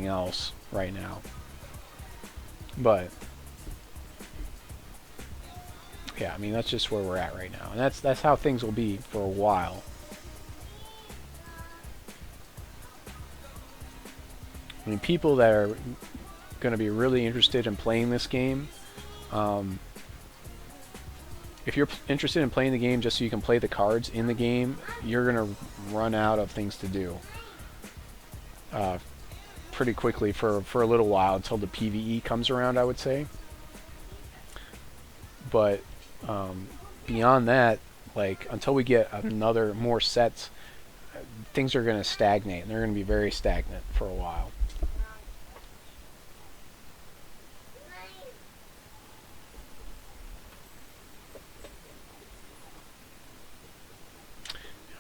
else right now. But yeah, I mean that's just where we're at right now, and that's how things will be for a while. I mean, people that are going to be really interested in playing this game, um, if you're interested in playing the game just so you can play the cards in the game, you're going to run out of things to do pretty quickly for a little while until the PvE comes around, I would say. But beyond that, like until we get another more sets, things are going to stagnate, and they're going to be very stagnant for a while.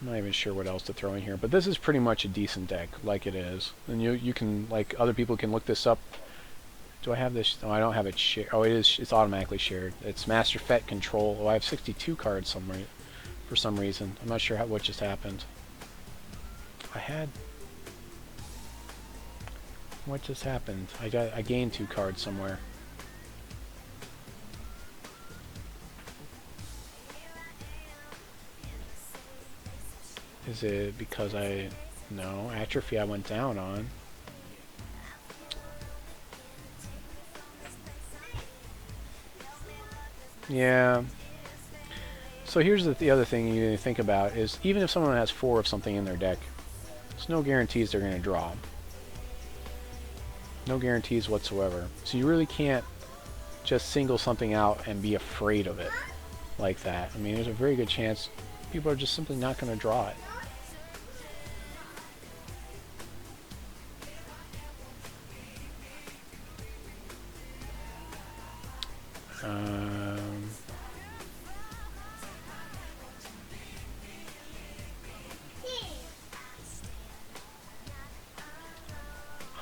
I'm not even sure what else to throw in here, but this is pretty much a decent deck, like it is. And you can, like, other people can look this up. Do I have this? Oh, I don't have it shared. Oh, it is. It's automatically shared. It's Master Fet Control. Oh, I have 62 cards somewhere for some reason. I'm not sure what just happened. What just happened? I gained 2 cards somewhere. Is it because no, Atrophy I went down on. Yeah. So here's the other thing you need to think about is even if someone has 4 of something in their deck, there's no guarantees they're going to draw. No guarantees whatsoever. So you really can't just single something out and be afraid of it like that. I mean, there's a very good chance people are just simply not going to draw it.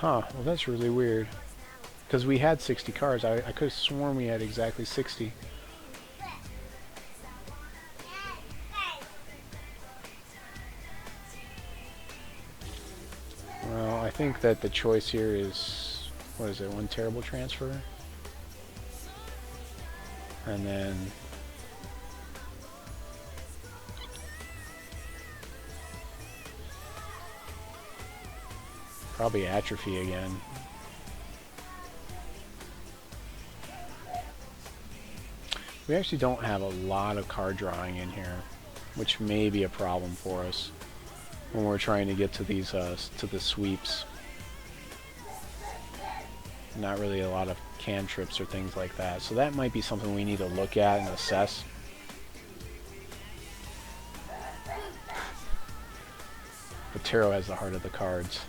Huh, well that's really weird. Because we had 60 cards. I could have sworn we had exactly 60. Well, I think that the choice here is, what is it, 1 terrible transfer? And then probably Atrophy again. We actually don't have a lot of card drawing in here, which may be a problem for us when we're trying to get to these to the sweeps. Not really a lot of cantrips or things like that, so that might be something we need to look at and assess. But tarot has the heart of the cards.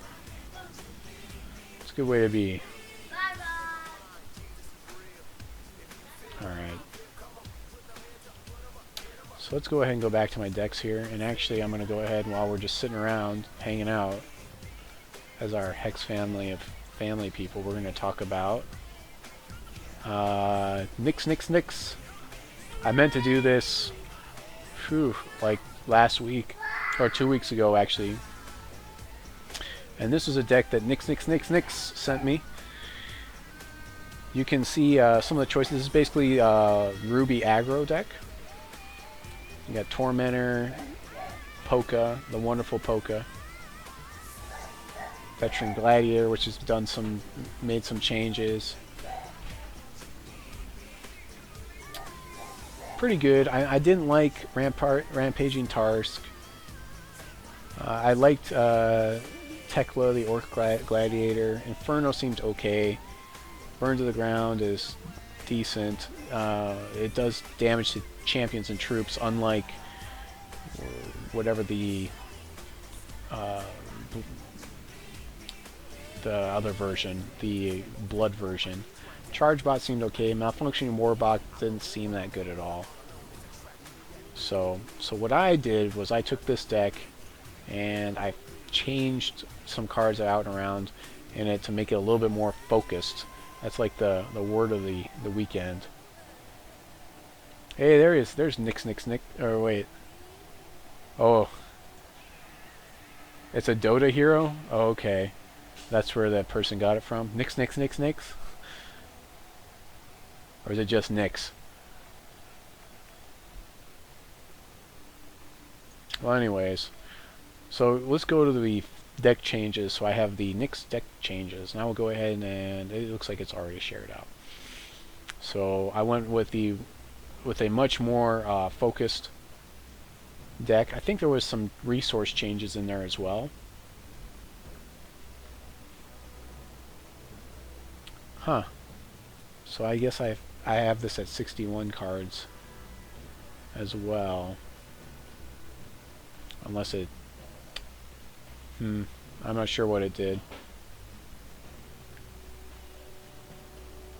It's a good way to be. Alright. So let's go ahead and go back to my decks here, and actually I'm going to go ahead, while we're just sitting around hanging out as our Hex family of family people, we're going to talk about Nyx. I meant to do this like last week or 2 weeks ago actually, and this was a deck that Nyx sent me. You can see some of the choices. This is basically Ruby aggro deck. You got Tormentor, Polka, the wonderful Polka, Veteran Gladiator, which has made some changes. Pretty good. I didn't like Rampaging Tarsk. I liked Tekla, the Orc Gladiator. Inferno seemed okay. Burn to the Ground is decent. It does damage to champions and troops, unlike whatever the other version, the Blood version. Chargebot seemed okay. Malfunctioning Warbot didn't seem that good at all. So what I did was I took this deck and I changed some cards out and around in it to make it a little bit more focused. That's like the word of the weekend. Hey, there he is. There's Nyx. Or wait. Oh. It's a Dota hero? Oh, okay. That's where that person got it from. Nix, Nix, Nix, Nix? Or is it just Nix? Well, anyways. So let's go to the deck changes. So I have the Nix deck changes. Now we'll go ahead and it looks like it's already shared out. So I went with a much more focused deck. I think there was some resource changes in there as well. Huh. So I guess I have this at 61 cards as well. Unless it... I'm not sure what it did.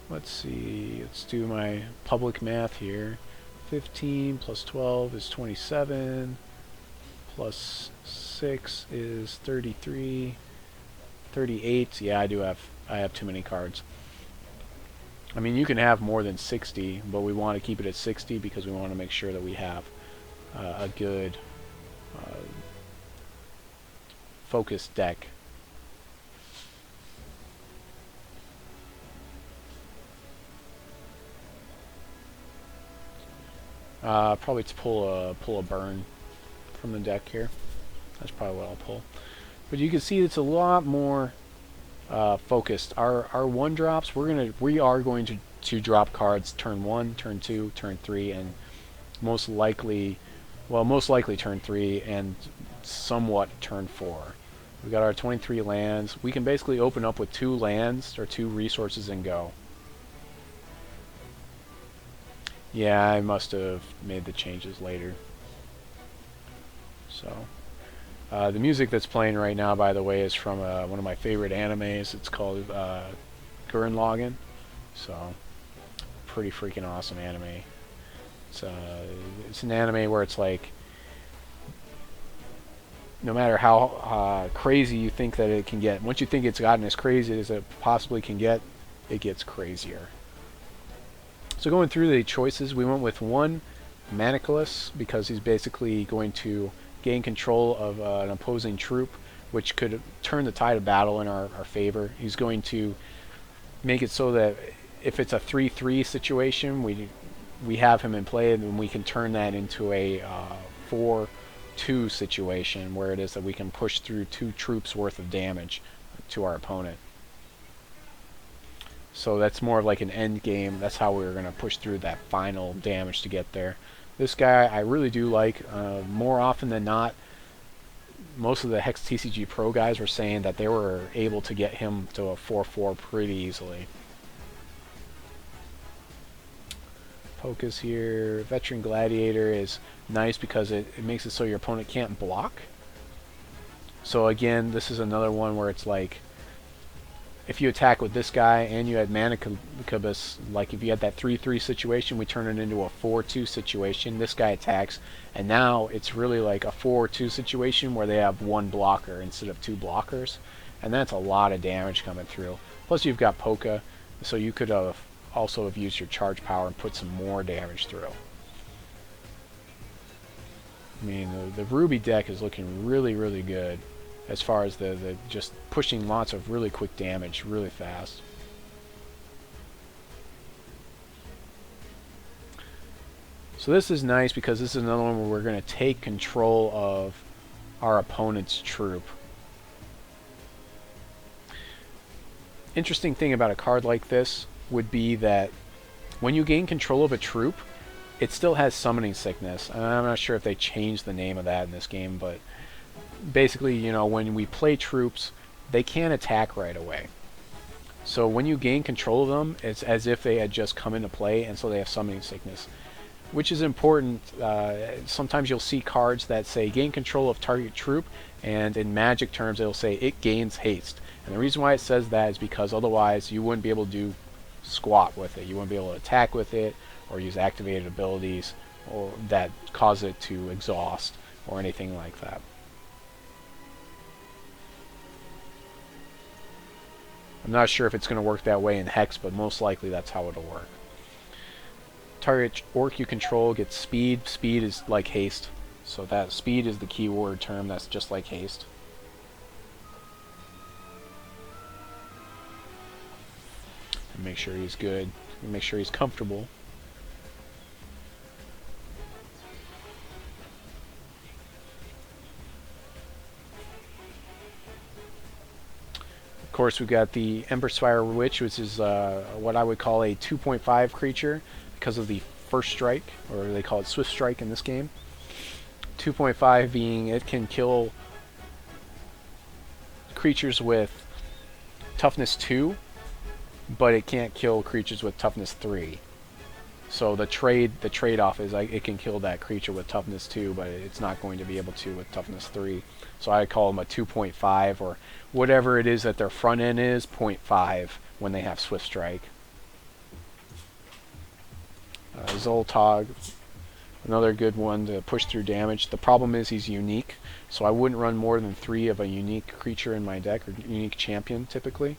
Let's see. Let's do my public math here. 15 plus 12 is 27. Plus 6 is 33. 38. Yeah, I have too many cards. I mean, you can have more than 60, but we want to keep it at 60 because we want to make sure that we have a good focused deck. Probably to pull a burn from the deck here. That's probably what I'll pull. But you can see it's a lot more focused. Our one drops, we are going to drop cards turn 1, turn 2, turn 3, and most likely turn 3 and somewhat turn 4. We got our 23 lands. We can basically open up with 2 lands or 2 resources and go. Yeah, I must have made the changes later. So, the music that's playing right now, by the way, is from one of my favorite animes. It's called Gurren Lagann. So, pretty freaking awesome anime. It's an anime where it's like, no matter how crazy you think that it can get, once you think it's gotten as crazy as it possibly can get, it gets crazier. So going through the choices, we went with 1 Manicalus because he's basically going to gain control of an opposing troop, which could turn the tide of battle in our favor. He's going to make it so that if it's a 3-3 situation, we have him in play, and we can turn that into a 4-2 situation where it is that we can push through 2 troops worth of damage to our opponent. So that's more of like an end game. That's how we're going to push through that final damage to get there. This guy I really do like. More often than not, most of the Hex TCG Pro guys were saying that they were able to get him to a 4-4 pretty easily. Focus here. Veteran Gladiator is nice because it makes it so your opponent can't block. So again, this is another one where it's like, if you attack with this guy and you had Manicalus, like if you had that 3-3 situation, we turn it into a 4-2 situation. This guy attacks, and now it's really like a 4-2 situation where they have 1 blocker instead of 2 blockers, and that's a lot of damage coming through. Plus you've got Polka, so you could also have used your charge power and put some more damage through. I mean, the Ruby deck is looking really, really good as far as the just pushing lots of really quick damage really fast. So this is nice because this is another one where we're going to take control of our opponent's troop. Interesting thing about a card like this would be that when you gain control of a troop, it still has Summoning Sickness. And I'm not sure if they changed the name of that in this game, but basically, you know, when we play troops, they can't attack right away. So when you gain control of them, it's as if they had just come into play, and so they have Summoning Sickness, which is important. Sometimes you'll see cards that say gain control of target troop, and in Magic terms it'll say it gains haste. And the reason why it says that is because otherwise you wouldn't be able to do squat with it. You wouldn't be able to attack with it or use activated abilities or that cause it to exhaust or anything like that. I'm not sure if it's going to work that way in Hex, but most likely that's how it'll work. Target orc you control gets speed. Speed is like haste. So that speed is the keyword term. That's just like haste. Make sure he's good. Make sure he's comfortable. Of course, we've got the Emberspire Witch, which is what I would call a 2.5 creature because of the first strike, or they call it Swift Strike in this game. 2.5 being it can kill creatures with toughness 2, but it can't kill creatures with toughness 3. So the trade-off is it can kill that creature with toughness 2, but it's not going to be able to with toughness 3. So I call them a 2.5, or whatever it is that their front end is, 0.5 when they have Swift Strike. Zoltog, another good one to push through damage. The problem is he's unique, so I wouldn't run more than 3 of a unique creature in my deck, or unique champion typically.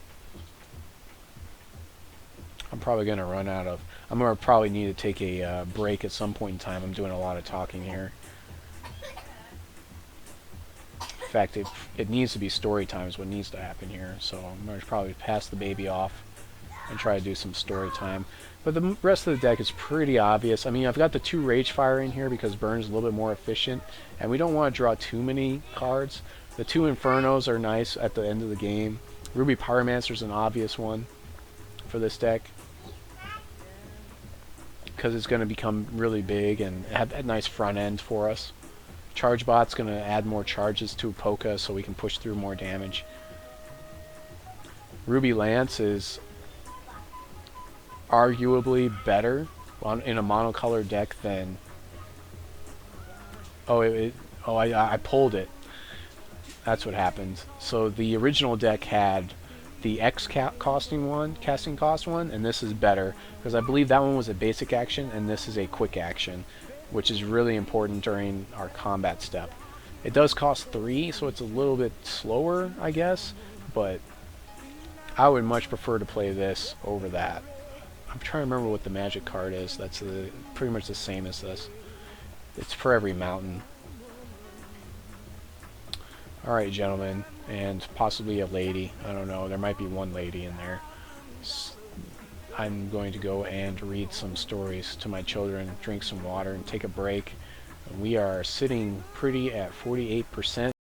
I'm probably going to run out of... I'm going to probably need to take a break at some point in time. I'm doing a lot of talking here. In fact, it needs to be story time is what needs to happen here. So I'm going to probably pass the baby off and try to do some story time. But the rest of the deck is pretty obvious. I mean, I've got the 2 Rage Fire in here because Burn's a little bit more efficient. And we don't want to draw too many cards. The 2 Infernos are nice at the end of the game. Ruby Pyromancer is an obvious one for this deck, because it's going to become really big and have a nice front end for us. Chargebot's going to add more charges to Poka so we can push through more damage. Ruby Lance is arguably better in a monocolored deck than... I pulled it. That's what happened. So the original deck had the X casting cost one, and this is better because I believe that one was a basic action and this is a quick action, which is really important during our combat step. It does cost 3, so it's a little bit slower, I guess, but I would much prefer to play this over that. I'm trying to remember what the magic card is. That's pretty much the same as this. It's for every mountain. Alright, gentlemen, and possibly a lady. I don't know, there might be one lady in there. I'm going to go and read some stories to my children, drink some water, and take a break. We are sitting pretty at 48%.